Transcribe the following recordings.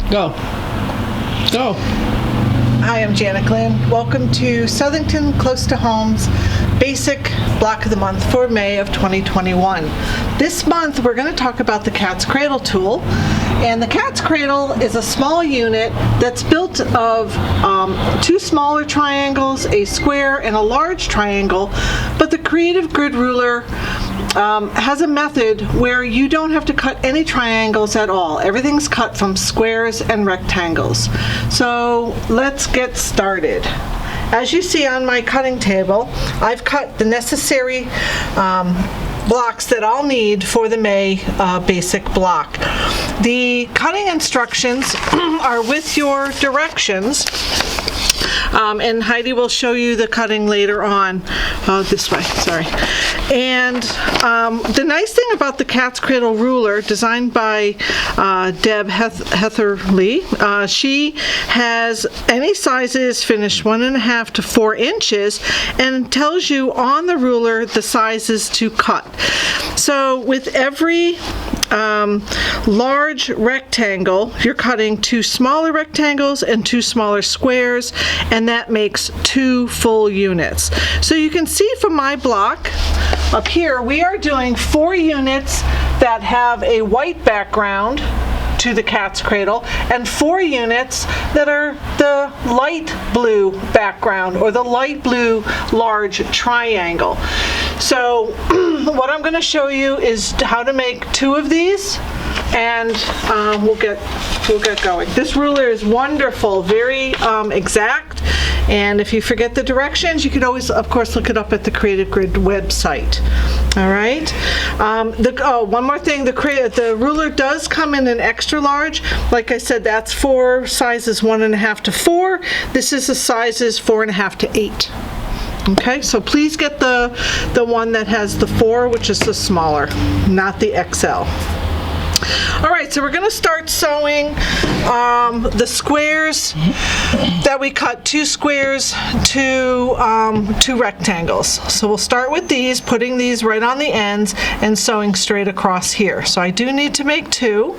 Go. Go. Hi, I'm Janet Glenn. Welcome to Southington Close to Home's Basic Block of the Month for May of 2021. This month we're going to talk about the Cat's Cradle tool. And the Cat's Cradle is a small unit that's built of two smaller triangles, a square, and a large triangle. But the Creative Grid Ruler has a method where you don't have to cut any triangles at all. Everything's cut from squares and rectangles. So let's get started. As you see on my cutting table, I've cut the necessary blocks that I'll need for the May basic block. The cutting instructions are with your directions. And Heidi will show you the cutting later on. This way, sorry. And the nice thing about the Cat's Cradle ruler, designed by Deb Heatherly, she has any sizes finished 1.5 to 4 inches and tells you on the ruler the sizes to cut. So with every large rectangle, you're cutting 2 smaller rectangles and 2 smaller squares, and that makes 2 full units. So you can see from my block up here, we are doing 4 units that have a white background to the Cat's Cradle, and 4 units that are the light blue background, or the light blue large triangle. So what I'm going to show you is how to make 2 of these, and we'll get going. This ruler is wonderful, very exact, and if you forget the directions, you can always, of course, look it up at the Creative Grid website. All right. One more thing, the ruler does come in an extra large. Like I said, that's for sizes 1.5 to 4. This is the sizes 4.5 to 8. Okay, so please get the one that has the 4, which is the smaller, not the XL. All right, so we're going to start sewing the squares that we cut, 2 squares to 2 rectangles. So we'll start with these, putting these right on the ends and sewing straight across here. So I do need to make 2.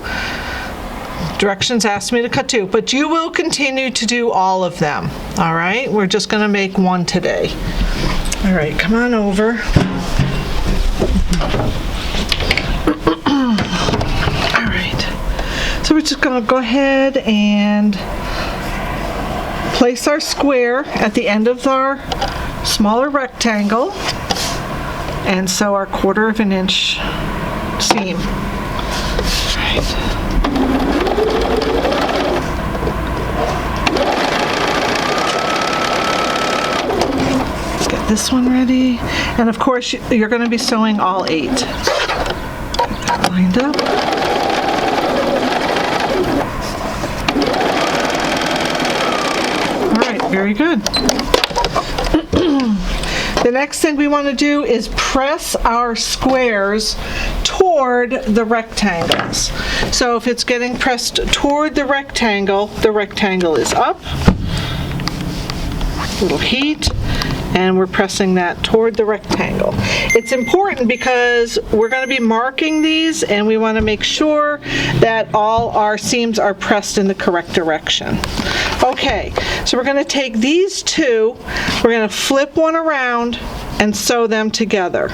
Directions asked me to cut 2, but you will continue to do all of them. All right, we're just going to make 1 today. All right, come on over. All right, so we're just going to go ahead and place our square at the end of our smaller rectangle and sew our 1/4 inch seam. All right. This one ready, and of course you're going to be sewing all 8. Get that lined up. All right, very good. The next thing we want to do is press our squares toward the rectangles. So if it's getting pressed toward the rectangle is up. A little heat. And we're pressing that toward the rectangle. It's important because we're going to be marking these, and we want to make sure that all our seams are pressed in the correct direction. Okay, so we're going to take these 2, we're going to flip one around and sew them together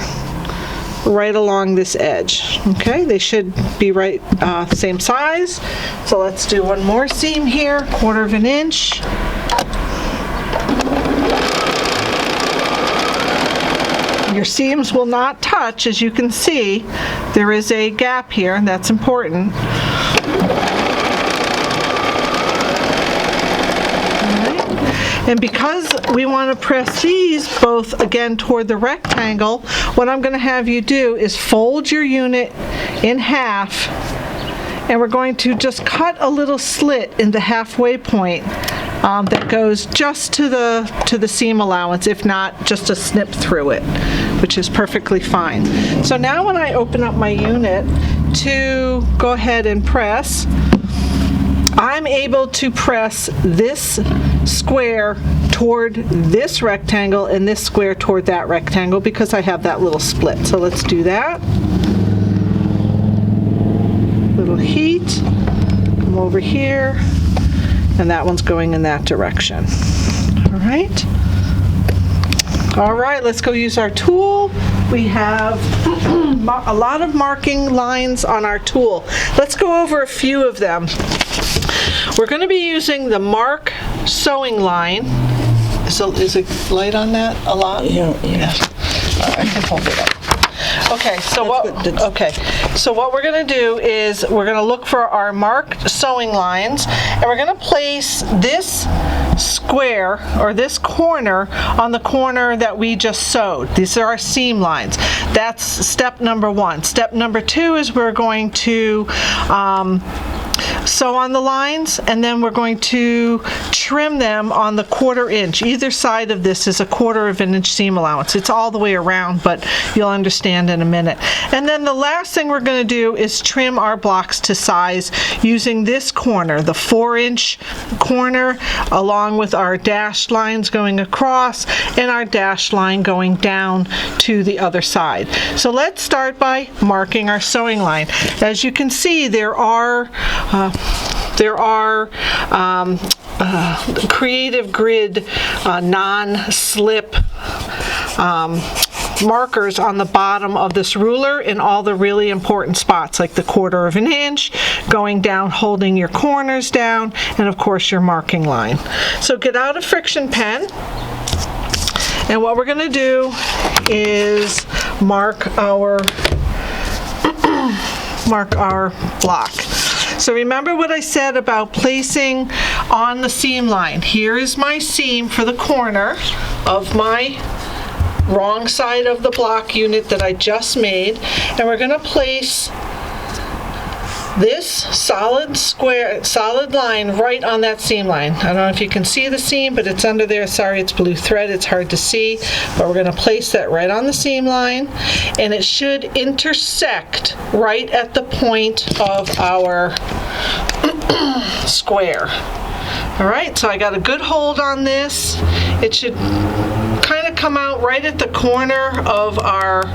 right along this edge. Okay, they should be right same size. So let's do one more seam here, 1/4 inch. Your seams will not touch. As you can see, there is a gap here, and that's important. And because we want to press these both again toward the rectangle, what I'm going to have you do is fold your unit in half, and we're going to just cut a little slit in the halfway point that goes just to the seam allowance, if not just a snip through it, which is perfectly fine. So now when I open up my unit to go ahead and press, I'm able to press this square toward this rectangle and this square toward that rectangle because I have that little split. So let's do that. Little heat. come over here, and that one's going in that direction. All right. All right, let's go use our tool. We have a lot of marking lines on our tool. Let's go over a few of them. We're going to be using the Mark sewing line. Is it light on that a lot? Yeah. All right, I can hold it up. Okay, so what we're going to do is we're going to look for our marked sewing lines, and we're going to place this square or this corner on the corner that we just sewed. These are our seam lines. That's step number 1. Step number 2 is we're going to sew on the lines, and then we're going to trim them on the 1/4 inch. Either side of this is a 1/4 of an inch seam allowance. It's all the way around, but you'll understand in a minute. And then the last thing we're going to do is trim our blocks to size using this corner, the 4-inch corner, along with our dashed lines going across and our dashed line going down to the other side. So let's start by marking our sewing line. As you can see, there are Creative Grid non-slip markers on the bottom of this ruler in all the really important spots, like the 1/4 of an inch, going down, holding your corners down, and of course your marking line. So get out a friction pen, and what we're going to do is mark our block. So remember what I said about placing on the seam line. Here is my seam for the corner of my wrong side of the block unit that I just made, and we're going to place this solid line right on that seam line. I don't know if you can see the seam, but it's under there. Sorry, it's blue thread, it's hard to see, but we're going to place that right on the seam line, and it should intersect right at the point of our square. All right, so I got a good hold on this. It should kind of come out right at the corner of our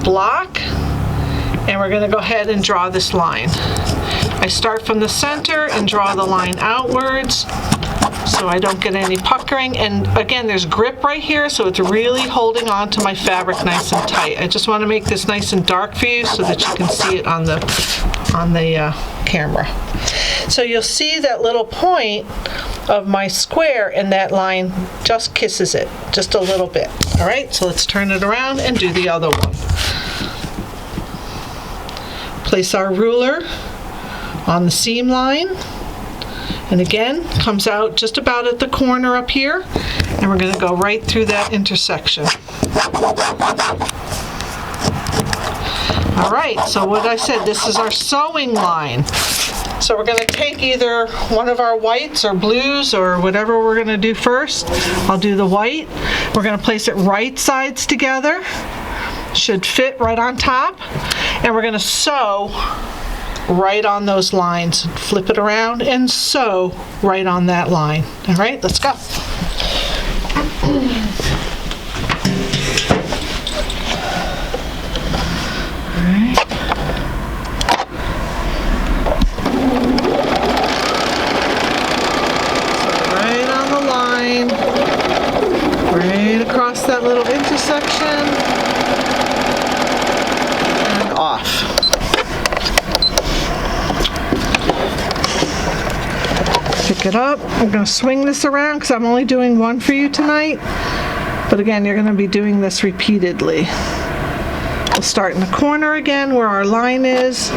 block, and we're going to go ahead and draw this line. I start from the center and draw the line outwards so I don't get any puckering. And again, there's grip right here, so it's really holding on to my fabric nice and tight. I just want to make this nice and dark for you so that you can see it on the camera. So you'll see that little point of my square, and that line just kisses it just a little bit. All right, so let's turn it around and do the other one. Place our ruler on the seam line, and again, comes out just about at the corner up here, and we're going to go right through that intersection. All right, so what I said, this is our sewing line. So we're going to take either one of our whites or blues or whatever we're going to do first. I'll do the white. We're going to place it right sides together. Should fit right on top. And we're going to sew right on those lines. Flip it around and sew right on that line. All right, let's go. Right across that little intersection and off. Pick it up. I'm going to swing this around because I'm only doing one for you tonight. But again, you're going to be doing this repeatedly. We'll start in the corner again where our line is.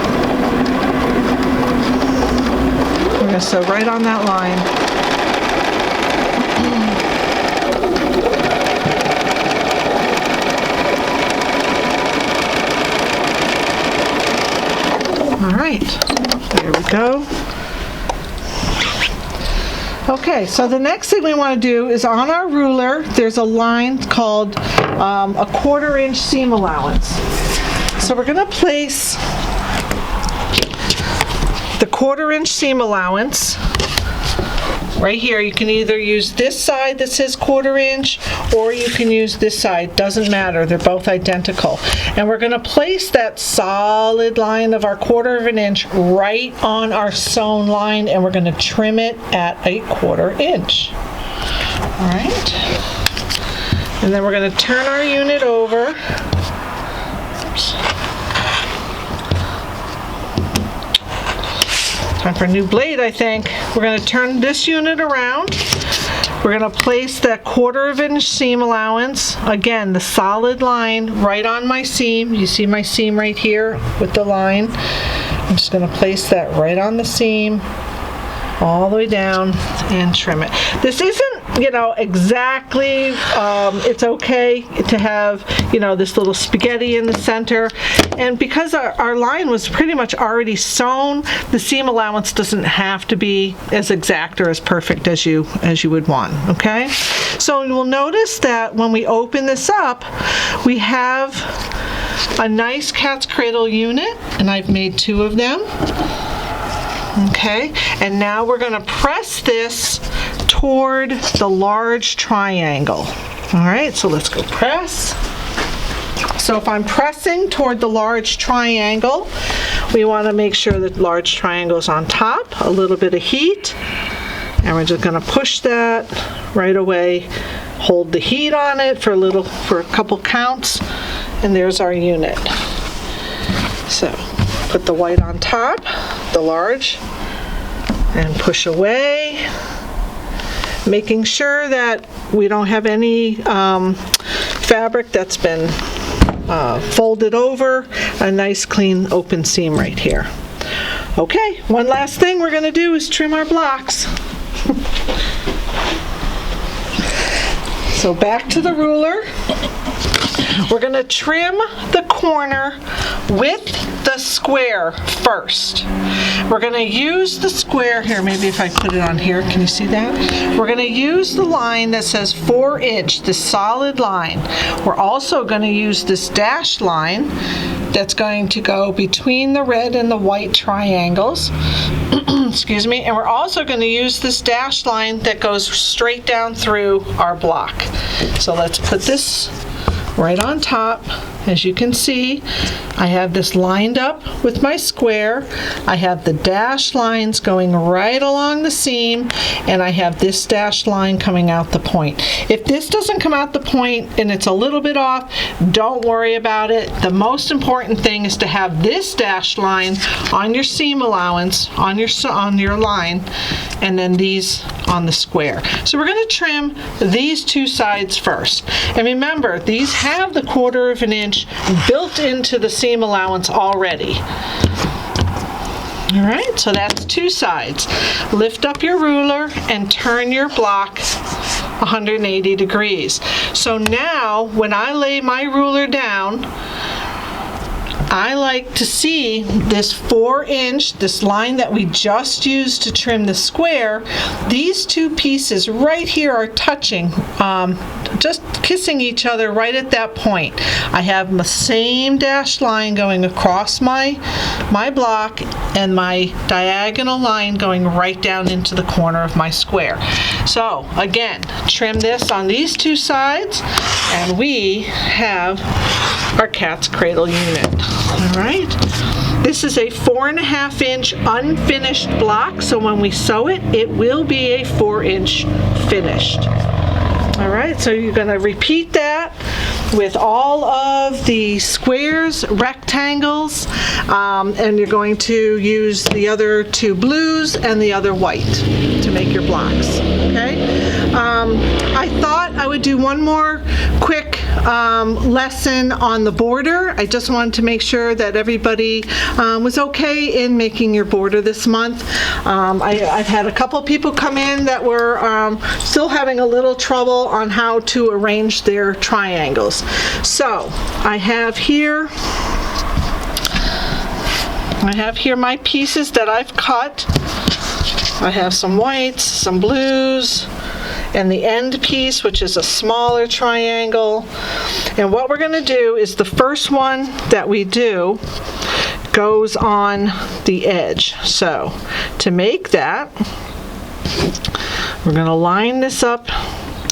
We're going to sew right on that line. All right, there we go. Okay, so the next thing we want to do is on our ruler, there's a line called a 1/4 inch seam allowance. So we're going to place the 1/4 inch seam allowance right here, you can either use this side that says 1/4 inch, or you can use this side. Doesn't matter, they're both identical. And we're going to place that solid line of our 1/4 inch right on our sewn line, and we're going to trim it at a 1/4 inch. All right. And then we're going to turn our unit over. Oops. Time for a new blade, I think. We're going to turn this unit around. We're going to place that 1/4 inch seam allowance, again, the solid line right on my seam. You see my seam right here with the line. I'm just going to place that right on the seam, all the way down, and trim it. This isn't, you know, exactly, it's okay to have, you know, this little spaghetti in the center. And because our line was pretty much already sewn, the seam allowance doesn't have to be as exact or as perfect as you would want, okay? So you'll notice that when we open this up, we have a nice cat's cradle unit, and I've made 2 of them. Okay, and now we're going to press this toward the large triangle. All right, so let's go press. So if I'm pressing toward the large triangle, we want to make sure that large triangle is on top, a little bit of heat, and we're just going to push that right away, hold the heat on it for a couple counts, and there's our unit. So put the white on top, the large, and push away, making sure that we don't have any fabric that's been folded over. A nice clean open seam right here. Okay, one last thing we're going to do is trim our blocks. So back to the ruler. We're going to trim the corner with the square first. We're going to use the square here. Maybe if I put it on here, can you see that? We're going to use the line that says 4 inch, the solid line. We're also going to use this dashed line that's going to go between the red and the white triangles. Excuse me. And we're also going to use this dashed line that goes straight down through our block. So let's put this right on top. As you can see, I have this lined up with my square. I have the dashed lines going right along the seam, and I have this dashed line coming out the point. If this doesn't come out the point and it's a little bit off, don't worry about it. The most important thing is to have this dashed line on your seam allowance, on your line, and then these on the square. So we're going to trim these 2 sides first. And remember, these have the 1/4 inch built into the seam allowance already. All right, so that's 2 sides. Lift up your ruler and turn your block 180 degrees. So now when I lay my ruler down, I like to see this 4 inch, this line that we just used to trim the square. These 2 pieces right here are touching, just kissing each other right at that point. I have the same dashed line going across my block, and my diagonal line going right down into the corner of my square. So again, trim this on these 2 sides, and we have our cat's cradle unit. All right. This is a 4.5 inch unfinished block, so when we sew it, it will be a 4 inch finished. All right, so you're going to repeat that with all of the squares, rectangles, and you're going to use the other 2 blues and the other white to make your blocks, okay? I thought I would do one more quick lesson on the border. I just wanted to make sure that everybody was okay in making your border this month. I've had a couple people come in that were still having a little trouble on how to arrange their triangles. So I have here my pieces that I've cut. I have some whites, some blues, and the end piece, which is a smaller triangle. And what we're going to do is the first one that we do goes on the edge. So to make that, We're going to line this up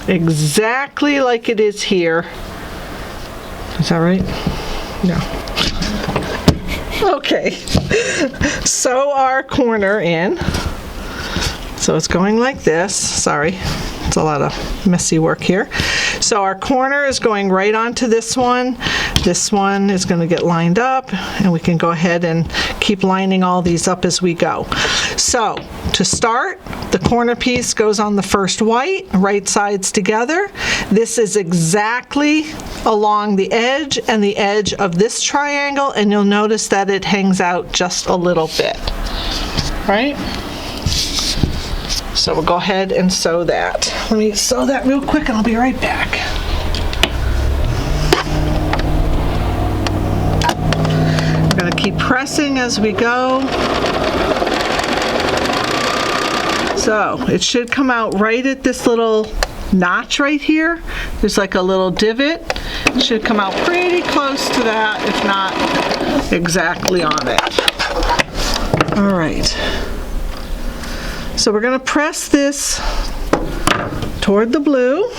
exactly like it is here. Is that right? No. Okay. Sew our corner in. So it's going like this. Sorry, it's a lot of messy work here. So our corner is going right onto this one. This one is going to get lined up, and we can go ahead and keep lining all these up as we go. So to start, the corner piece goes on the first white, right sides together. This is exactly along the edge and the edge of this triangle, and you'll notice that it hangs out just a little bit, right? So we'll go ahead and sew that. Let me sew that real quick and I'll be right back. We're going to keep pressing as we go. So it should come out right at this little notch right here. There's like a little divot. It should come out pretty close to that, if not exactly on it. All right. So we're going to press this toward the blue.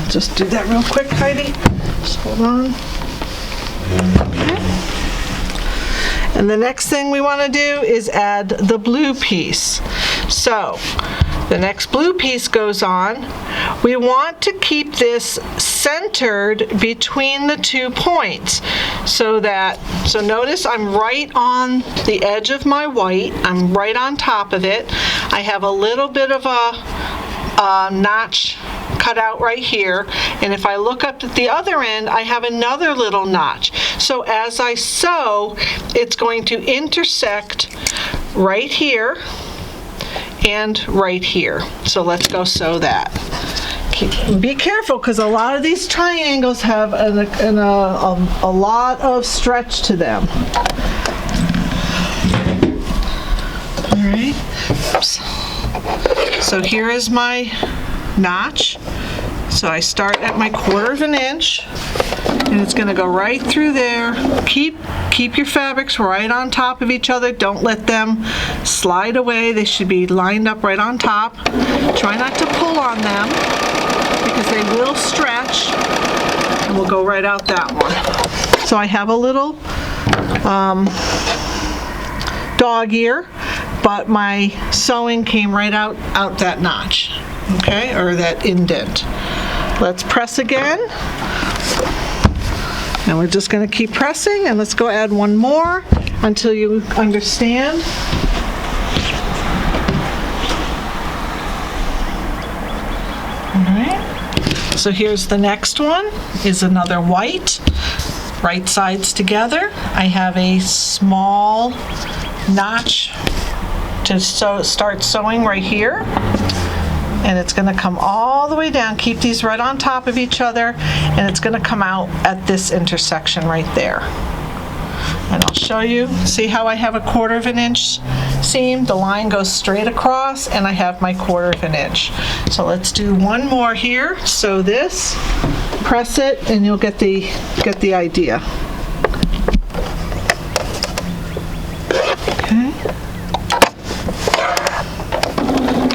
Just do that real quick, Heidi. Just hold on. Okay. And the next thing we want to do is add the blue piece. So the next blue piece goes on. We want to keep this centered between the 2 points so notice I'm right on the edge of my white. I'm right on top of it. I have a little bit of a notch cut out right here, and if I look up at the other end, I have another little notch. So as I sew, it's going to intersect right here and right here. So let's go sew that. Be careful, because a lot of these triangles have a lot of stretch to them. All right. Oops. So here is my notch. So I start at my 1/4 inch, and it's going to go right through there. Keep your fabrics right on top of each other. Don't let them slide away. They should be lined up right on top. Try not to pull on them, because they will stretch, and we'll go right out that one. So I have a little dog ear, but my sewing came right out that notch, okay, or that indent. Let's press again, and we're just going to keep pressing, and let's go add one more until you understand. So here's the next one, is another white, right sides together. I have a small notch to start sewing right here, and it's going to come all the way down. Keep these right on top of each other, and it's going to come out at this intersection right there. And I'll show you, see how I have a 1/4 inch seam? The line goes straight across, and I have my 1/4 inch. So let's do one more here. So this, press it, and you'll get the idea. Okay.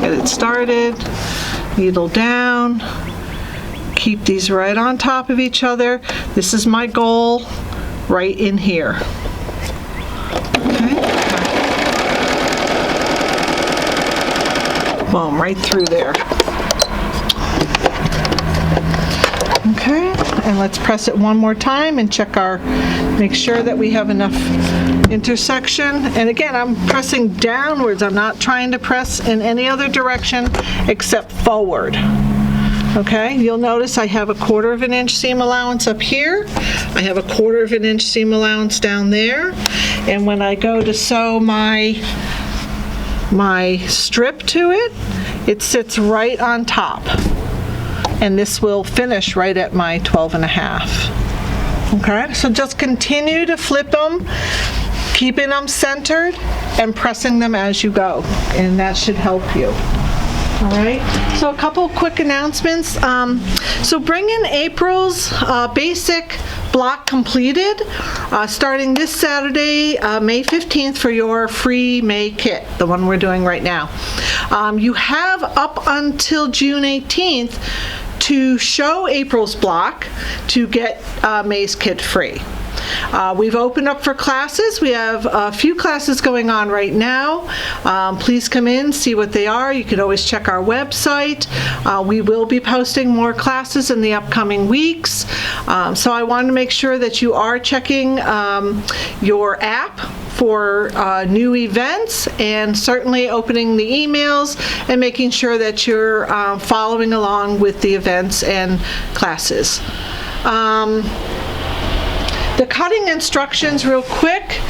Get it started, needle down, keep these right on top of each other. This is my goal, right in here. Okay. Boom, right through there. Okay, and let's press it one more time and check make sure that we have enough intersection. And again, I'm pressing downwards. I'm not trying to press in any other direction except forward. Okay, you'll notice I have a 1/4 inch seam allowance up here. I have a 1/4 inch seam allowance down there. And when I go to sew my strip to it, it sits right on top. And this will finish right at my 12.5. Okay, so just continue to flip them, keeping them centered and pressing them as you go, and that should help you. All right, so a couple quick announcements. So bring in April's basic block completed starting this Saturday, May 15th, for your free May kit, the one we're doing right now. You have up until June 18th to show April's block to get May's kit free. We've opened up for classes. We have a few classes going on right now. Please come in, see what they are. You can always check our website. We will be posting more classes in the upcoming weeks. So I want to make sure that you are checking your app for new events, and certainly opening the emails and making sure that you're following along with the events and classes. The cutting instructions, real quick,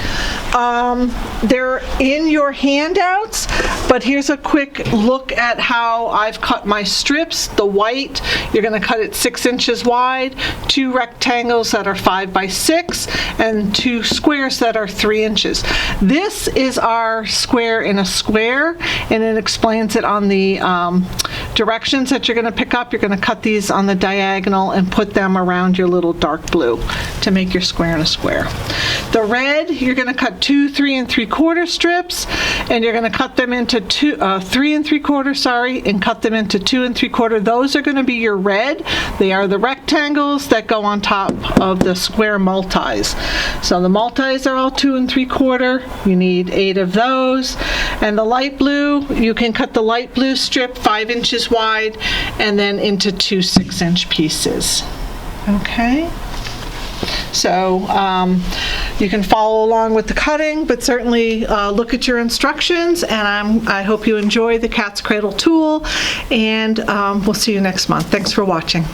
they're in your handouts, but here's a quick look at how I've cut my strips. The white, you're going to cut it 6 inches wide, 2 rectangles that are 5 by 6, and 2 squares that are 3 inches. This is our square in a square, and it explains it on the directions that you're going to pick up. You're going to cut these on the diagonal and put them around your little dark blue to make your square in a square. The red, you're going to cut 2 3 3/4 strips, and you're going to cut them into 3 3/4, and cut them into 2 3/4. Those are going to be your red. They are the rectangles that go on top of the square multis. So the multis are all 2 3/4. You need 8 of those. And the light blue, you can cut the light blue strip 5 inches wide and then into 2 6-inch pieces. Okay. So you can follow along with the cutting, but certainly look at your instructions, and I hope you enjoy the Cat's Cradle tool, and we'll see you next month. Thanks for watching.